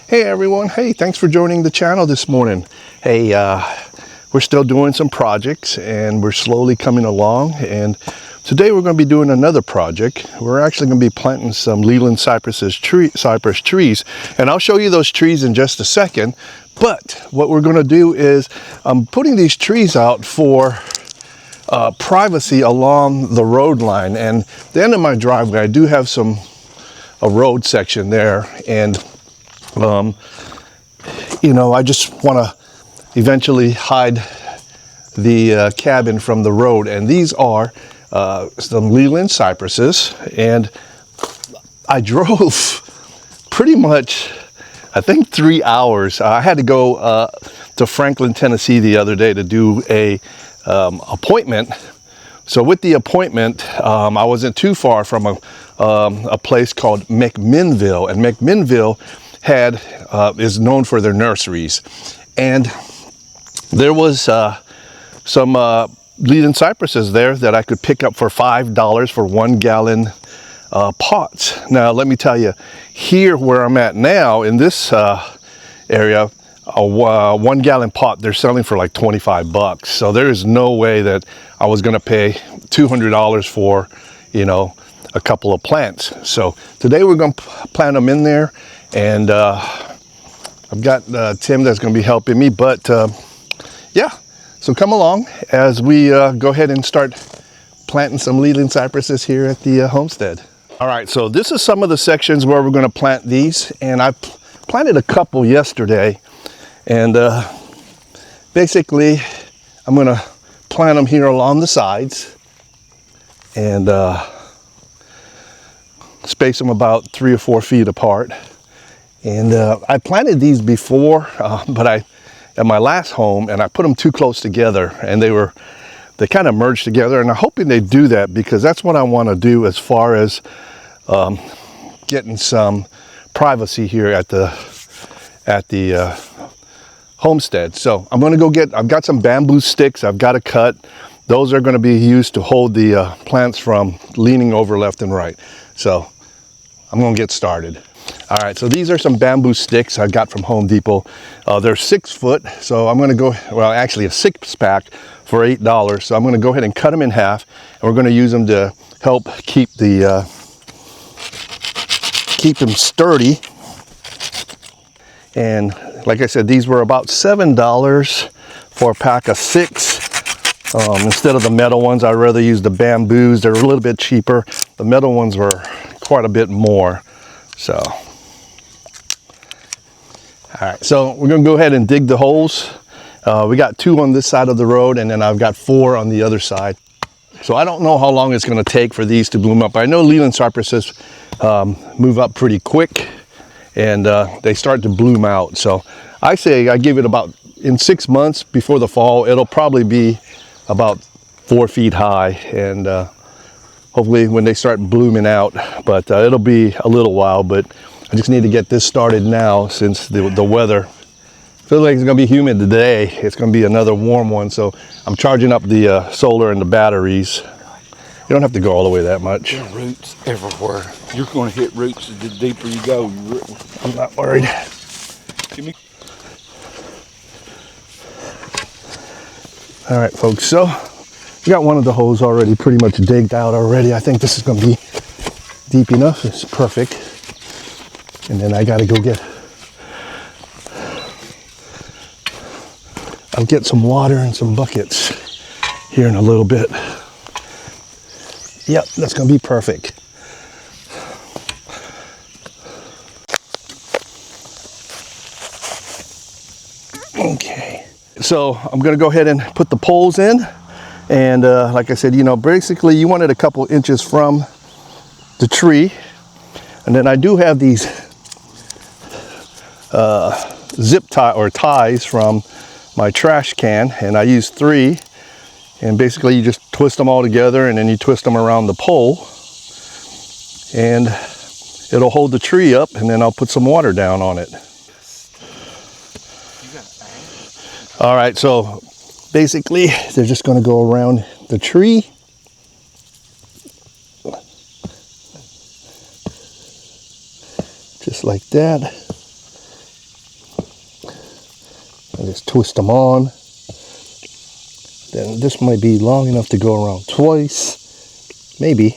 Hey everyone, hey, thanks for joining the channel this morning. Hey, we're still doing some projects and we're slowly coming along, and today we're going to be doing another project. We're actually going to be planting some Leland Cypress trees, and I'll show you those trees in just a second. But what we're going to do is I'm putting these trees out for privacy along the road line, and the end of my driveway I do have a road section there, and you know, I just want to eventually hide the cabin from the road, and these are some Leland Cypresses, and I drove pretty much, I think, 3 hours. I had to go to Franklin, Tennessee the other day to do a appointment. So with the appointment, I wasn't too far from a place called McMinnville, and McMinnville is known for their nurseries, and there was some Leland Cypresses there that I could pick up for $5 for 1 gallon pots. Now let me tell you, here where I'm at now in this area, a 1 gallon pot they're selling for like 25 bucks. So there is no way that I was going to pay $200 for, you know, a couple of plants. So today we're going to plant them in there, and I've got Tim that's going to be helping me. But yeah, so come along as we go ahead and start planting some Leland Cypresses here at the homestead. All right, so this is some of the sections where we're going to plant these, and I planted a couple yesterday, and basically I'm going to plant them here along the sides and space them about 3 or 4 feet apart. And I planted these before, but at my last home, and I put them too close together, and they kind of merged together, and I'm hoping they do that because that's what I want to do as far as getting some privacy here at the homestead. So I'm going to go I've got some bamboo sticks I've got to cut. Those are going to be used to hold the plants from leaning over left and right. So I'm going to get started. All right, so these are some bamboo sticks I got from Home Depot. They're 6 foot, so I'm going to go, well, actually a 6-pack for $8. So I'm going to go ahead and cut them in half, and we're going to use them to help keep them sturdy. And like I said, these were about $7 for a pack of 6. Instead of the metal ones, I'd rather use the bamboos. They're a little bit cheaper. The metal ones were quite a bit more. So, all right, so we're going to go ahead and dig the holes. We got 2 on this side of the road, and then I've got 4 on the other side. So I don't know how long it's going to take for these to bloom up. I know Leland Cypresses move up pretty quick, and they start to bloom out. So I say I give it about, in 6 months before the fall, it'll probably be about 4 feet high, and hopefully when they start blooming out, but it'll be a little while. But I just need to get this started now since the weather feels like it's going to be humid today. It's going to be another warm one, so I'm charging up the solar and the batteries. You don't have to go all the way that much. There are roots everywhere. You're going to hit roots the deeper you go. I'm not worried. Give me. All right, folks, so we got one of the holes already pretty much digged out already. I think this is going to be deep enough. It's perfect. And then I got to go I'll get some water and some buckets here in a little bit. Yep, that's going to be perfect. Okay, so I'm going to go ahead and put the poles in. And like I said, you know, basically you want it a couple inches from the tree. And then I do have these zip tie or ties from my trash can, and I use 3. And basically you just twist them all together, and then you twist them around the pole, and it'll hold the tree up, and then I'll put some water down on it. All right, so basically they're just going to go around the tree. Just like that. I just twist them on. Then this might be long enough to go around twice, maybe.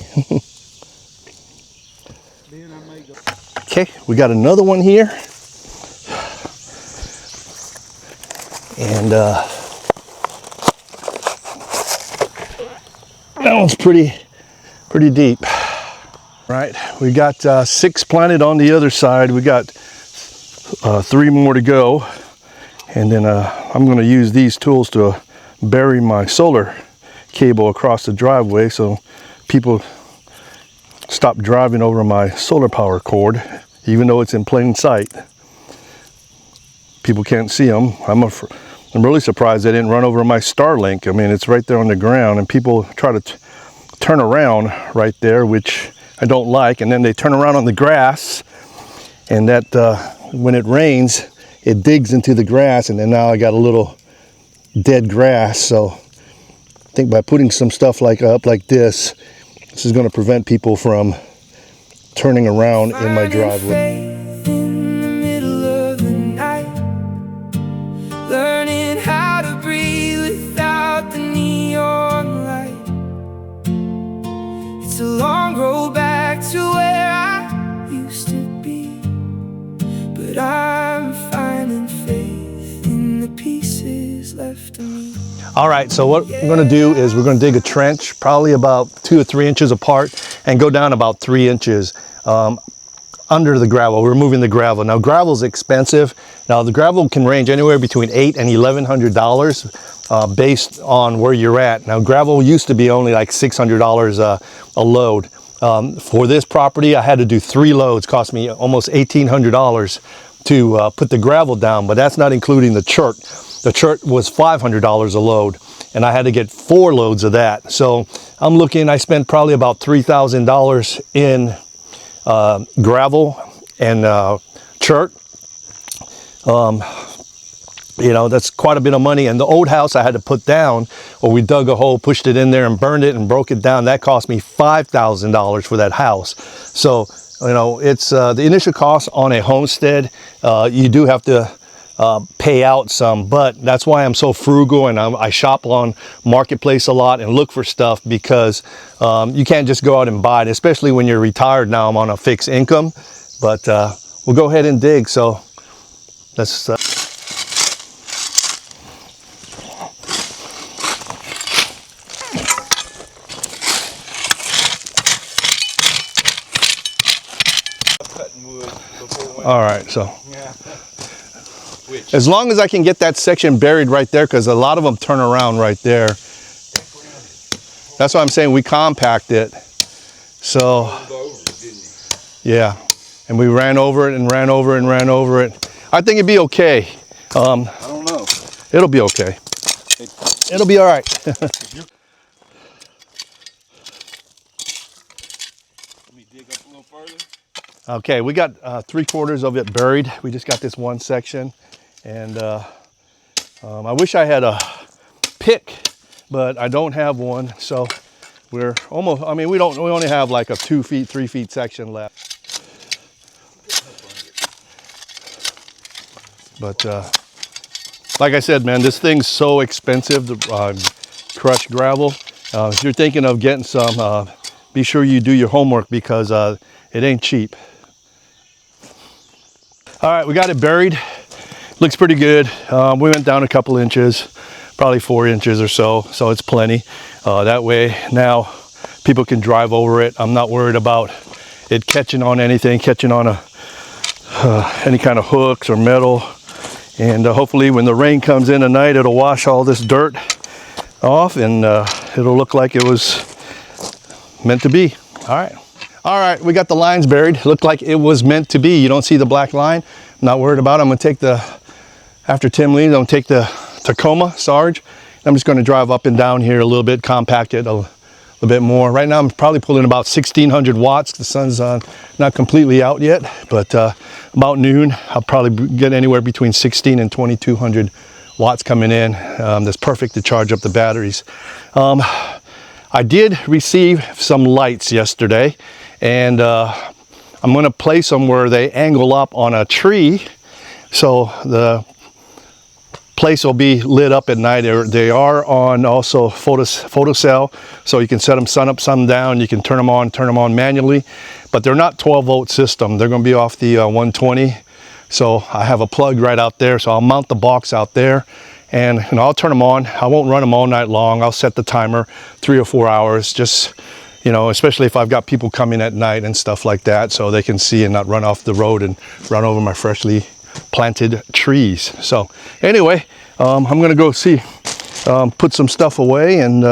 Okay, we got another one here. And that one's pretty deep. Right, we got 6 planted on the other side. We got 3 more to go. And then I'm going to use these tools to bury my solar cable across the driveway so people stop driving over my solar power cord, even though it's in plain sight. People can't see them. I'm really surprised they didn't run over my Starlink. I mean, it's right there on the ground, and people try to turn around right there, which I don't like, and then they turn around on the grass, and that when it rains, it digs into the grass, and then now I got a little dead grass. So I think by putting some stuff up like this is going to prevent people from turning around in my driveway. In the middle of the night, learning how to breathe without the neon light. It's a long road back to where I used to be, but I'm finding faith in the pieces left of me. All right, so what we're going to do is we're going to dig a trench probably about 2 or 3 inches apart and go down about 3 inches under the gravel. We're removing the gravel. Now, gravel's expensive. Now, the gravel can range anywhere between $800 and $1,100 based on where you're at. Now, gravel used to be only like $600 a load. For this property, I had to do 3 loads. Cost me almost $1,800 to put the gravel down, but that's not including the chert. The chert was $500 a load, and I had to get 4 loads of that. So I'm looking, I spent probably about $3,000 in gravel and chert. You know, that's quite a bit of money. And the old house I had to put down, or we dug a hole, pushed it in there and burned it and broke it down. That cost me $5,000 for that house. So, you know, it's the initial cost on a homestead. You do have to pay out some, but that's why I'm so frugal, and I shop on Marketplace a lot and look for stuff, because you can't just go out and buy it, especially when you're retired. Now I'm on a fixed income, but we'll go ahead and dig. So let's all right, so as long as I can get that section buried right there, because a lot of them turn around right there. That's why I'm saying we compact it. So, yeah, and we ran over it and ran over it and ran over it. I think it'd be okay. I don't know. It'll be okay. It'll be all right. Let me dig up a little further. Okay, we got 3/4 of it buried. We just got this one section, and I wish I had a pick, but I don't have one. So we're almost. I mean, we only have like a 2 feet, 3 feet section left. But like I said, man, this thing's so expensive, the crushed gravel. If you're thinking of getting some, be sure you do your homework, because it ain't cheap. All right, we got it buried. Looks pretty good. We went down a couple inches, probably 4 inches or so, so it's plenty. That way now people can drive over it. I'm not worried about it catching on anything, catching on any kind of hooks or metal. And hopefully when the rain comes in tonight, it'll wash all this dirt off, and it'll look like it was meant to be. All right, we got the lines buried. Looked like it was meant to be. You don't see the black line. I'm not worried about it. I'm gonna take after Tim leaves, I'm gonna take the Tacoma Sarge. I'm just gonna drive up and down here a little bit, compact it a little bit more. Right now I'm probably pulling about 1,600 watts. The sun's not completely out yet, but about noon, I'll probably get anywhere between 1,600 and 2,200 watts coming in. That's perfect to charge up the batteries. I did receive some lights yesterday, and I'm going to place them where they angle up on a tree, so place will be lit up at night. They are on also photocell, so you can set them sun up, sun down. You can turn them on manually, but they're not 12-volt system. They're going to be off the 120. So I have a plug right out there, so I'll mount the box out there, and I'll turn them on. I won't run them all night long. I'll set the timer 3 or 4 hours, just especially if I've got people coming at night and stuff like that, so they can see and not run off the road and run over my freshly planted trees. So anyway, I'm gonna go see, put some stuff away, and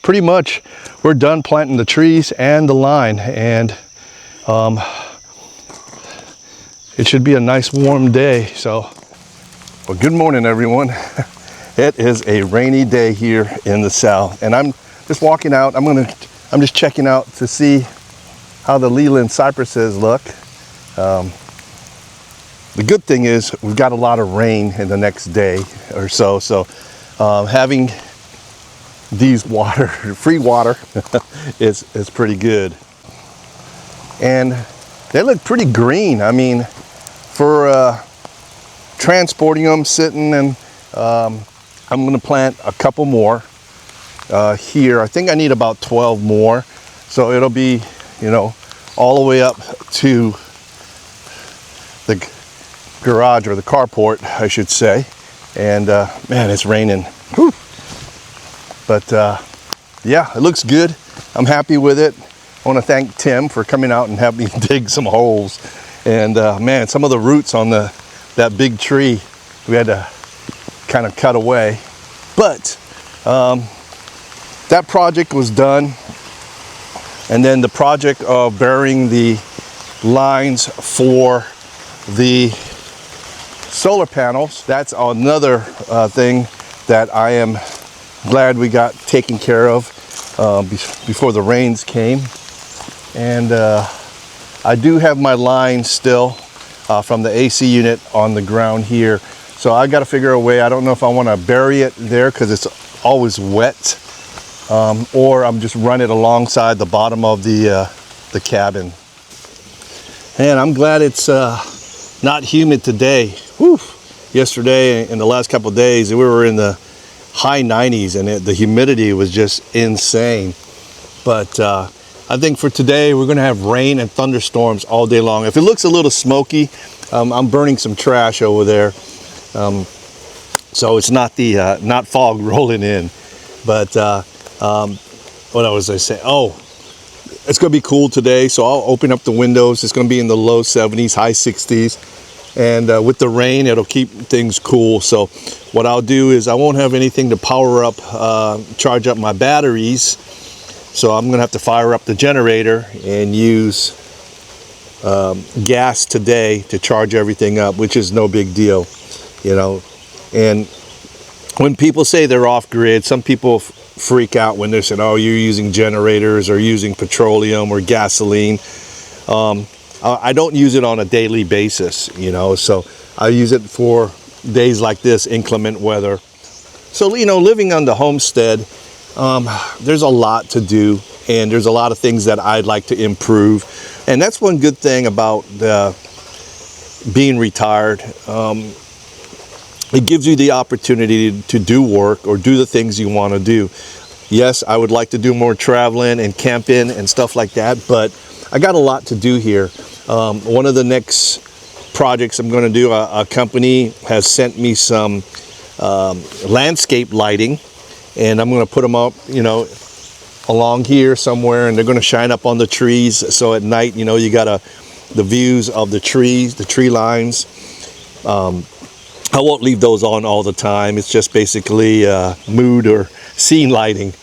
pretty much we're done planting the trees and the line, and it should be a nice warm day. So, well, good morning everyone. It is a rainy day here in the south, and I'm just walking out. I'm just checking out to see how the Leland cypresses look. The good thing is we've got a lot of rain in the next day or so, so having these free water is pretty good. And they look pretty green. I mean, for transporting them, sitting, and I'm gonna plant a couple more here. I think I need about 12 more, so it'll be, all the way up to the garage, or the carport, I should say. And man, it's raining. Whew. But yeah, it looks good. I'm happy with it. I want to thank Tim for coming out and helping me dig some holes. And man, some of the roots on that big tree we had to kind of cut away. But that project was done. And then the project of burying the lines for the solar panels, that's another thing that I am glad we got taken care of before the rains came. And I do have my line still from the AC unit on the ground here, so I got to figure a way. I don't know if I want to bury it there because it's always wet, or I'm just run it alongside the bottom of the cabin. And I'm glad it's not humid today. Whew. Yesterday and the last couple of days, we were in the high 90s, and the humidity was just insane. But I think for today, we're going to have rain and thunderstorms all day long. If it looks a little smoky, I'm burning some trash over there. So it's not not fog rolling in. But what was I saying? Oh, it's going to be cool today, so I'll open up the windows. It's going to be in the low 70s, high 60s. And with the rain, it'll keep things cool. So what I'll do is I won't have anything to power up, charge up my batteries. So I'm gonna have to fire up the generator and use gas today to charge everything up, which is no big deal, And when people say they're off grid, some people freak out when they're saying, oh, you're using generators or using petroleum or gasoline. I don't use it on a daily basis, so I use it for days like this, inclement weather. So, living on the homestead, there's a lot to do, and there's a lot of things that I'd like to improve. And that's one good thing about being retired. It gives you the opportunity to do work or do the things you want to do. Yes, I would like to do more traveling and camping and stuff like that, but I got a lot to do here. One of the next projects I'm going to do, a company has sent me some landscape lighting, and I'm going to put them up, along here somewhere, and they're going to shine up on the trees. So at night, you got the views of the trees, the tree lines. I won't leave those on all the time. It's just basically mood or scene lighting.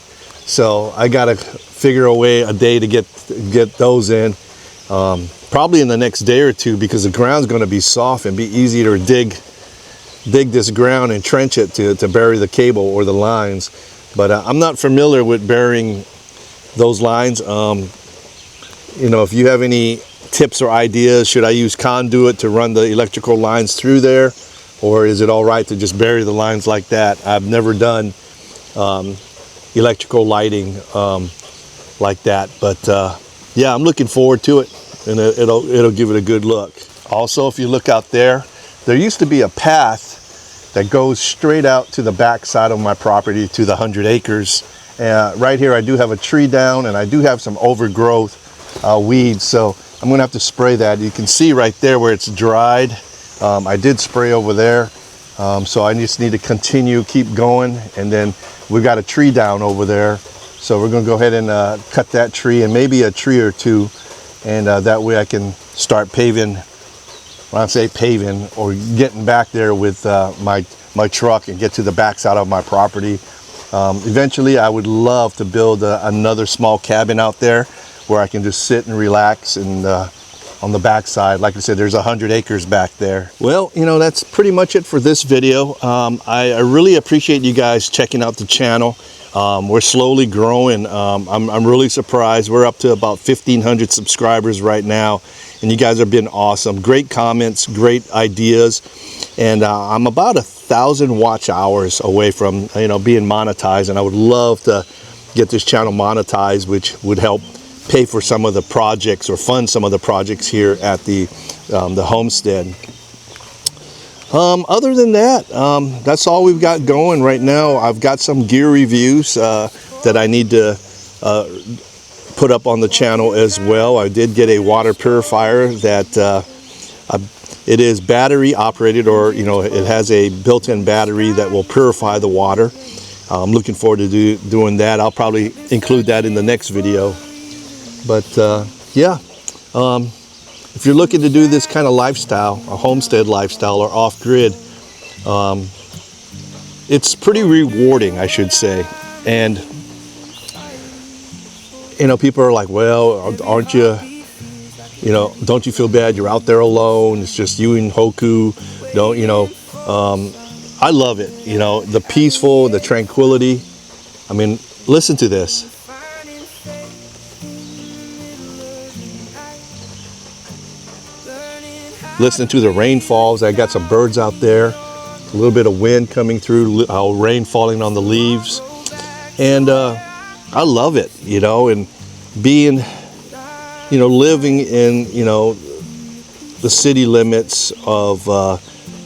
So I got to figure a day to get those in. Probably in the next day or two, because the ground's going to be soft and be easy to dig this ground and trench it to bury the cable or the lines. But I'm not familiar with burying those lines. If you have any tips or ideas, should I use conduit to run the electrical lines through there, or is it all right to just bury the lines like that? I've never done electrical lighting like that, but yeah, I'm looking forward to it, and it'll give it a good look. Also, if you look out there, there used to be a path that goes straight out to the back side of my property to the 100 acres. Right here I do have a tree down, and I do have some overgrowth weeds, so I'm gonna have to spray that. You can see right there where it's dried. I did spray over there, so I just need to keep going, and then we've got a tree down over there, so we're gonna go ahead and cut that tree and maybe a tree or two, and that way I can start paving. When I say paving, or getting back there with my truck and get to the back side of my property. Eventually I would love to build another small cabin out there where I can just sit and relax, and on the back side, like I said, there's 100 acres back there. Well, you know, that's pretty much it for this video. I really appreciate you guys checking out the channel. We're slowly growing. I'm really surprised. We're up to about 1,500 subscribers right now, and you guys have been awesome. Great comments, great ideas, and I'm about 1,000 watch hours away from, you know, being monetized, and I would love to get this channel monetized, which would help pay for some of the projects or fund some of the projects here at the homestead. Other than that, that's all we've got going right now. I've got some gear reviews that I need to put up on the channel as well. I did get a water purifier that it is battery operated, or you know, it has a built-in battery that will purify the water. I'm looking forward to doing that. I'll probably include that in the next video. But yeah, if you're looking to do this kind of lifestyle, a homestead lifestyle or off-grid, it's pretty rewarding, I should say. And you know, people are like, well, aren't you, you know, don't you feel bad? You're out there alone. It's just you and Hoku. Don't, you know, I love it. You know, the peaceful, the tranquility. I mean, listen to this. Listen to the rainfalls. I got some birds out there. A little bit of wind coming through, rain falling on the leaves. And I love it, you know, and being, you know, living in, you know, the city limits of,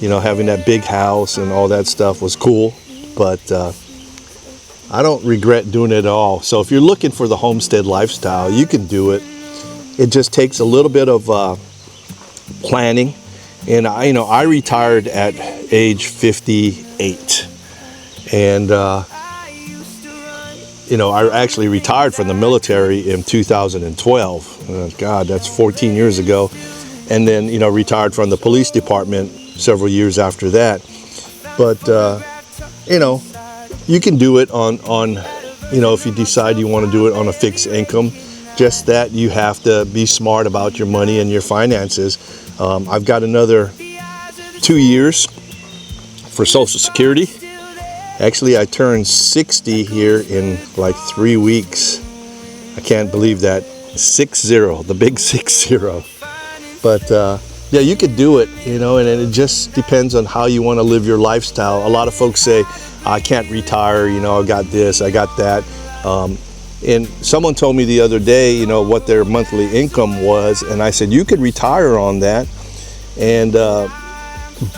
you know, having that big house and all that stuff was cool, but I don't regret doing it at all. So if you're looking for the homestead lifestyle, you can do it. It just takes a little bit of planning. And you know, I retired at age 58, and you know, I actually retired from the military in 2012. God, that's 14 years ago. And then, you know, retired from the police department several years after that. But you know, you can do it on you know, if you decide you want to do it on a fixed income. Just that you have to be smart about your money and your finances. I've got another 2 years for Social Security. Actually, I turned 60 here in like 3 weeks. I can't believe that. 60, the big 60. But yeah, you could do it, you know, and it just depends on how you want to live your lifestyle. A lot of folks say, I can't retire, you know, I got this, I got that. And someone told me the other day, you know, what their monthly income was, and I said, you could retire on that, and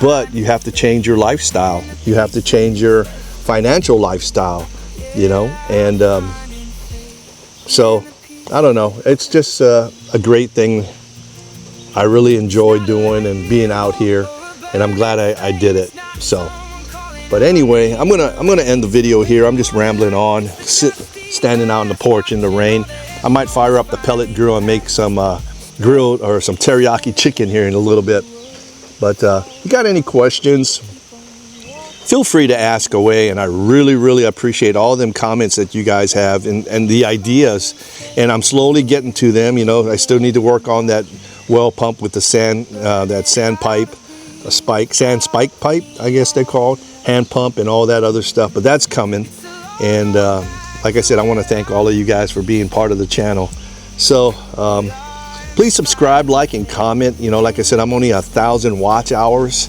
but you have to change your lifestyle. You have to change your financial lifestyle, you know, and so I don't know. It's just a great thing. I really enjoy doing and being out here, and I'm glad I did it. So, but anyway, I'm gonna end the video here. I'm just rambling on, standing out on the porch in the rain. I might fire up the pellet grill and make some grilled or some teriyaki chicken here in a little bit. But if you got any questions, feel free to ask away, and I really appreciate all them comments that you guys have and the ideas, and I'm slowly getting to them. You know, I still need to work on that well pump with the sand, that sand pipe, sand spike pipe, I guess they call it, hand pump and all that other stuff, but that's coming. And like I said, I want to thank all of you guys for being part of the channel. So please subscribe, like, and comment. You know, like I said, I'm only 1,000 watch hours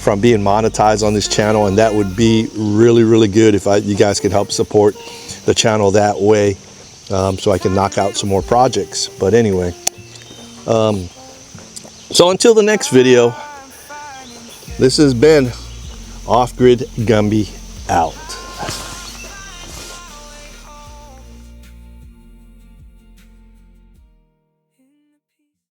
from being monetized on this channel, and that would be really good if you guys could help support the channel that way, so I can knock out some more projects. But anyway, so until the next video, this has been Off-Grid Gumby out.